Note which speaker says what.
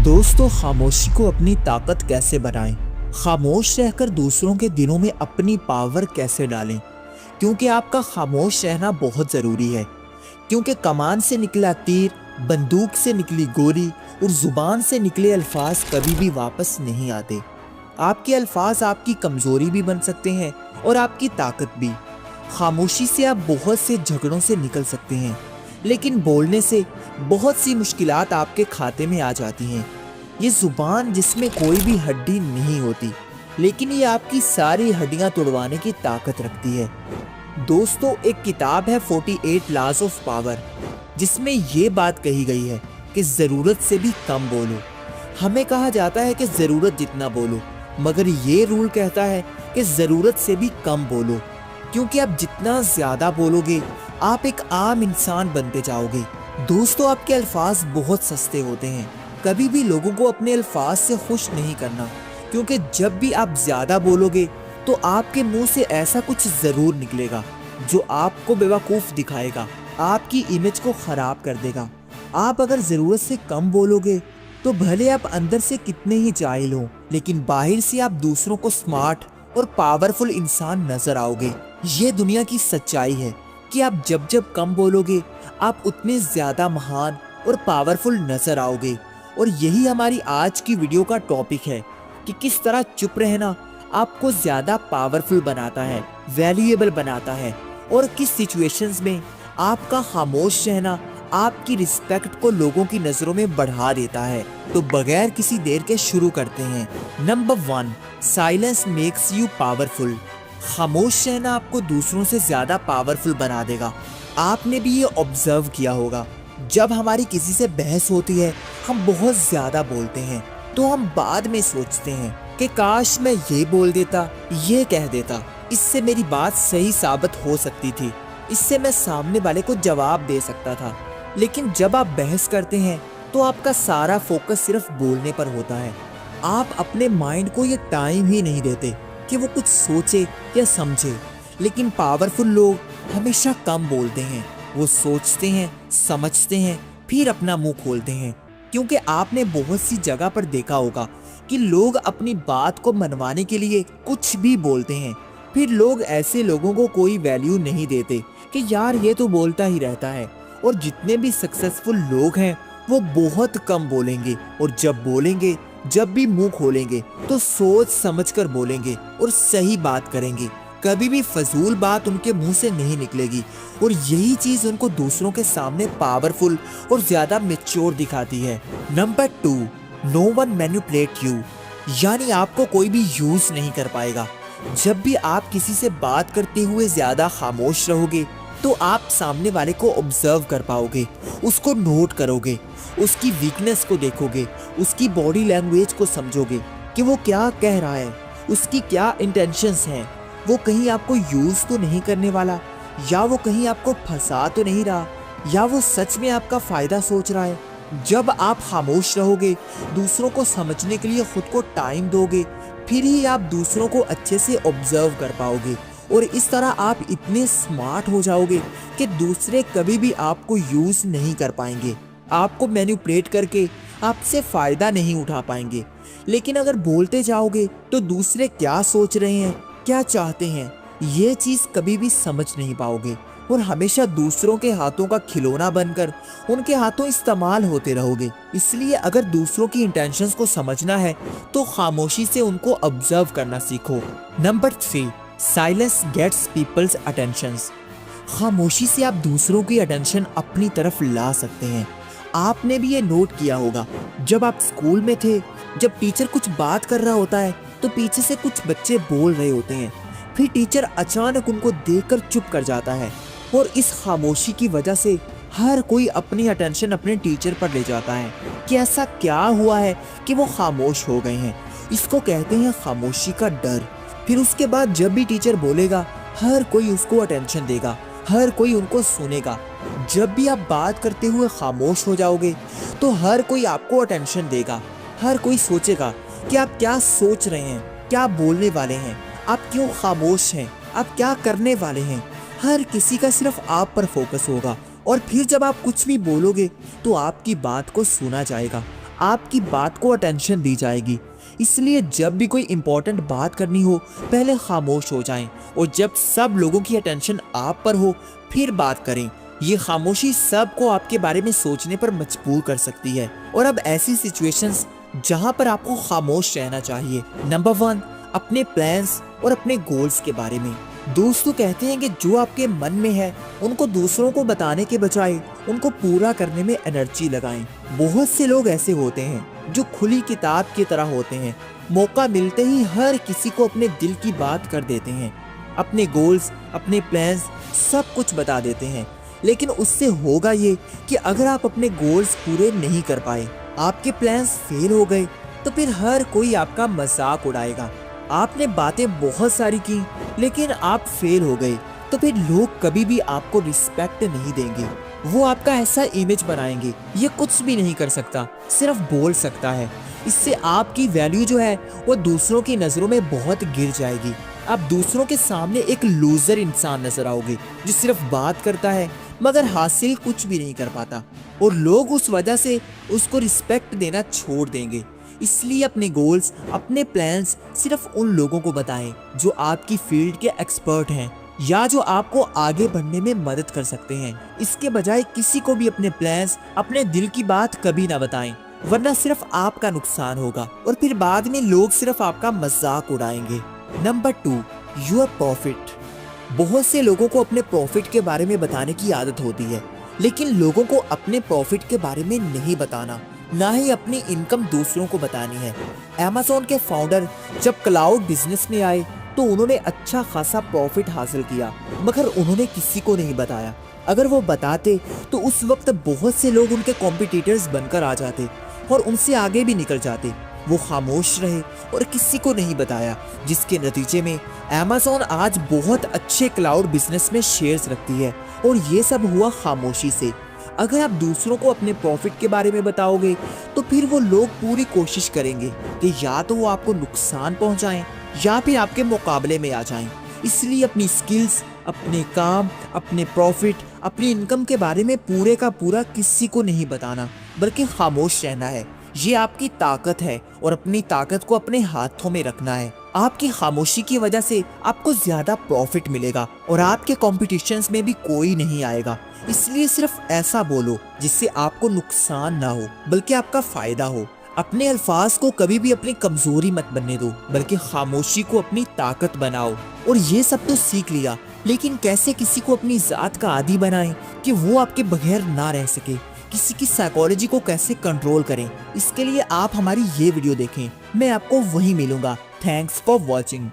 Speaker 1: दोस्तों, खामोशी को अपनी ताकत कैसे बनाएं? खामोश रहकर दूसरों के दिलों में अपनी पावर कैसे डालें? क्योंकि आपका खामोश रहना बहुत ज़रूरी है। क्योंकि कमान से निकला तीर, बंदूक से निकली गोली और ज़ुबान से निकले अल्फाज कभी भी वापस नहीं आते। आपके अल्फाज आपकी कमज़ोरी भी बन सकते हैं और आपकी ताकत भी। खामोशी से आप बहुत से झगड़ों से निकल सकते हैं, लेकिन बोलने से बहुत सी मुश्किलात आपके खाते में आ जाती हैं। ये ज़ुबान जिसमें कोई भी हड्डी नहीं होती, लेकिन ये आपकी सारी हड्डियां तोड़वाने की ताकत रखती है। दोस्तों, एक किताब है 48 लॉज ऑफ पावर, जिसमें ये बात कही गई है कि ज़रूरत से भी कम बोलो। हमें कहा जाता है कि ज़रूरत जितना बोलो, मगर ये रूल कहता है कि ज़रूरत से भी कम बोलो। क्योंकि आप जितना ज़्यादा बोलोगे, आप एक आम इंसान बनते जाओगे। दोस्तों, आपके अल्फाज बहुत सस्ते होते हैं। कभी भी लोगों को अपने अल्फाज से खुश नहीं करना, क्योंकि जब भी आप ज़्यादा बोलोगे तो आपके मुंह से ऐसा कुछ ज़रूर निकलेगा जो आपको बेवकूफ़ दिखाएगा, आपकी इमेज को ख़राब कर देगा। आप अगर ज़रूरत से कम बोलोगे तो भले आप अंदर से कितने ही जाहिल हो, लेकिन बाहर से आप दूसरों को स्मार्ट और पावरफुल इंसान नज़र आओगे। ये दुनिया की सच्चाई है कि आप जब जब कम बोलोगे, आप उतने ज़्यादा महान और पावरफुल नज़र आओगे। और यही हमारी आज की वीडियो का टॉपिक है कि किस तरह चुप रहना आपको ज़्यादा पावरफुल बनाता है, वैल्यूएबल बनाता है, और किस सिचुएशंस में आपका खामोश रहना आपकी रिस्पेक्ट को लोगों की नज़रों में बढ़ा देता है। तो बगैर किसी देर के शुरू करते हैं। Number 1, silence makes you powerful. खामोश रहना आपको दूसरों से ज़्यादा पावरफुल बना देगा। आपने भी ये ऑब्जर्व किया होगा, जब हमारी किसी से बहस होती है हम बहुत ज़्यादा बोलते हैं, तो हम बाद में सोचते हैं कि काश मैं ये बोल देता, ये कह देता, इससे मेरी बात सही साबित हो सकती थी, इससे मैं सामने वाले को जवाब दे सकता था। लेकिन जब आप बहस करते हैं तो आपका सारा फोकस सिर्फ बोलने पर होता है। आप अपने माइंड को ये टाइम ही नहीं देते कि वो कुछ सोचे या समझे। लेकिन पावरफुल लोग हमेशा कम बोलते हैं। वो सोचते हैं, समझते हैं, फिर अपना मुंह खोलते हैं। क्योंकि आपने बहुत सी जगह पर देखा होगा कि लोग अपनी बात को मनवाने के लिए कुछ भी बोलते हैं, फिर लोग ऐसे लोगों को कोई वैल्यू नहीं देते कि यार ये तो बोलता ही रहता है। और जितने भी सक्सेसफुल लोग हैं वो बहुत कम बोलेंगे, और जब बोलेंगे, जब भी मुंह खोलेंगे तो सोच समझकर बोलेंगे और सही बात करेंगे। कभी भी फजूल बात उनके मुंह से नहीं निकलेगी, और यही चीज उनको दूसरों के सामने पावरफुल और ज्यादा मैच्योर दिखाती है। Number 2, no one manipulate you, यानी आपको कोई भी यूज नहीं कर पाएगा। जब भी आप किसी से बात करते हुए ज्यादा खामोश रहोगे तो आप सामने वाले को ऑब्जर्व कर पाओगे, उसको नोट करोगे, उसकी वीकनेस को देखोगे, उसकी बॉडी लैंग्वेज को समझोगे कि वो क्या कह रहा है, उसकी क्या इंटेंशंस हैं। वो कहीं आपको यूज तो नहीं करने वाला, या वो कहीं आपको फंसा तो नहीं रहा, या वो सच में आपका फायदा सोच रहा है। जब आप खामोश रहोगे, दूसरों को समझने के लिए खुद को टाइम दोगे, फिर ही आप दूसरों को अच्छे से ऑब्जर्व कर पाओगे। और इस तरह आप इतने स्मार्ट हो जाओगे कि दूसरे कभी भी आपको यूज नहीं कर पाएंगे, आपको मैनिपुलेट करके आपसे फायदा नहीं उठा पाएंगे। लेकिन अगर बोलते जाओगे तो दूसरे क्या सोच रहे हैं, क्या चाहते हैं, ये चीज कभी भी समझ नहीं पाओगे, और हमेशा दूसरों के हाथों का खिलौना बनकर उनके हाथों इस्तेमाल होते रहोगे। इसलिए अगर दूसरों की इंटेंशंस को समझना है तो खामोशी से उनको ऑब्जर्व करना सीखो। Number 3, silence gets people's attentions. खामोशी से आप दूसरों की अटेंशन अपनी तरफ ला सकते हैं। आपने भी ये नोट किया होगा, जब आप स्कूल में थे, जब टीचर कुछ बात कर रहा होता है तो पीछे से कुछ बच्चे बोल रहे होते हैं, फिर टीचर अचानक उनको देखकर चुप कर जाता है, और इस खामोशी की वजह से हर कोई अपनी अटेंशन अपने टीचर पर ले जाता है कि ऐसा क्या हुआ है कि वो खामोश हो गए हैं। इसको कहते हैं खामोशी का डर। फिर उसके बाद जब भी टीचर बोलेगा, हर कोई उसको अटेंशन देगा, हर कोई उनको सुनेगा। जब भी आप बात करते हुए खामोश हो जाओगे तो हर कोई आपको अटेंशन देगा, हर कोई सोचेगा कि आप क्या सोच रहे हैं, क्या बोलने वाले हैं, आप क्यों खामोश हैं, आप क्या करने वाले हैं। हर किसी का सिर्फ आप पर फोकस होगा, और फिर जब आप कुछ भी बोलोगे तो आपकी बात को सुना जाएगा, आपकी बात को अटेंशन दी जाएगी। इसलिए जब भी कोई इंपॉर्टेंट बात करनी हो पहले खामोश हो जाएं और जब सब लोगों की अटेंशन आप पर हो फिर बात करें। ये खामोशी सबको आपके बारे में सोचने पर मजबूर कर सकती है। और अब ऐसी सिचुएशंस जहां पर आपको खामोश रहना चाहिए। नंबर 1, अपने प्लान्स और अपने गोल्स के बारे में। दोस्तों कहते हैं कि जो आपके मन में है उनको दूसरों को बताने के बजाय उनको पूरा करने में एनर्जी लगाएं। बहुत से लोग ऐसे होते हैं जो खुली किताब की तरह होते हैं, मौका मिलते ही हर किसी को अपने दिल की बात कर देते हैं, अपने गोल्स, अपने प्लान्स सब कुछ बता देते हैं। लेकिन उससे होगा ये कि अगर आप अपने गोल्स पूरे नहीं कर पाए, आपके प्लान्स फेल हो गए, तो फिर हर कोई आपका मजाक उड़ाएगा। आपने बातें बहुत सारी की लेकिन आप फेल हो गए, तो फिर लोग कभी भी आपको रिस्पेक्ट नहीं देंगे। वो आपका ऐसा इमेज बनाएंगे, ये कुछ भी नहीं कर सकता, सिर्फ बोल सकता है। इससे आपकी वैल्यू जो है वो दूसरों की नज़रों में बहुत गिर जाएगी। आप दूसरों के सामने एक लूजर इंसान नजर आओगे जो सिर्फ बात करता है मगर हासिल कुछ भी नहीं कर पाता, और लोग उस वजह से उसको रिस्पेक्ट देना छोड़ देंगे। इसलिए अपने गोल्स, अपने प्लान्स सिर्फ उन लोगों को बताएं जो आपकी फील्ड के एक्सपर्ट हैं या जो आपको आगे बढ़ने में मदद कर सकते हैं। इसके बजाय किसी को भी अपने प्लान्स, अपने दिल की बात कभी ना बताएं, वरना सिर्फ आपका नुकसान होगा और फिर बाद में लोग सिर्फ आपका मजाक उड़ाएंगे। Number 2, your profit. बहुत से लोगों को अपने प्रॉफिट के बारे में बताने की आदत होती है, लेकिन लोगों को अपने प्रॉफिट के बारे में नहीं बताना, ना ही अपनी इनकम दूसरों को बतानी है। Amazon के फाउंडर जब क्लाउड बिजनेस में आए तो उन्होंने अच्छा खासा प्रॉफिट हासिल किया, मगर उन्होंने किसी को नहीं बताया। अगर वो बताते तो उस वक्त बहुत से लोग उनके कॉम्पिटिटर्स बनकर आ जाते और उनसे आगे भी निकल जाते। वो खामोश रहे और किसी को नहीं बताया, जिसके नतीजे में Amazon आज बहुत अच्छे क्लाउड बिजनेस में शेयर्स रखती है, और ये सब हुआ खामोशी से। अगर आप दूसरों को अपने प्रॉफिट के बारे में बताओगे तो फिर वो लोग पूरी कोशिश करेंगे कि या तो वो आपको नुकसान पहुंचाएं या फिर आपके मुकाबले में आ जाएं। इसलिए अपनी स्किल्स, अपने काम, अपने प्रॉफिट, अपनी इनकम के बारे में पूरे का पूरा किसी को नहीं बताना, बल्कि खामोश रहना है। ये आपकी ताकत है और अपनी ताकत को अपने हाथों में रखना है। आपकी खामोशी की वजह से आपको ज्यादा प्रॉफिट मिलेगा और आपके कॉम्पिटिशन्स में भी कोई नहीं आएगा। इसलिए सिर्फ ऐसा बोलो जिससे आपको नुकसान ना हो बल्कि आपका फायदा हो। अपने अल्फाज को कभी भी अपनी कमजोरी मत बनने दो, बल्कि खामोशी को अपनी ताकत बनाओ। और ये सब तो सीख लिया, लेकिन कैसे किसी को अपनी जात का आदी बनाएं कि वो आपके बगैर ना रह सके, किसी की साइकोलॉजी को कैसे कंट्रोल करें, इसके लिए आप हमारी ये वीडियो देखें। मैं आपको वहीं मिलूंगा। Thanks for watching.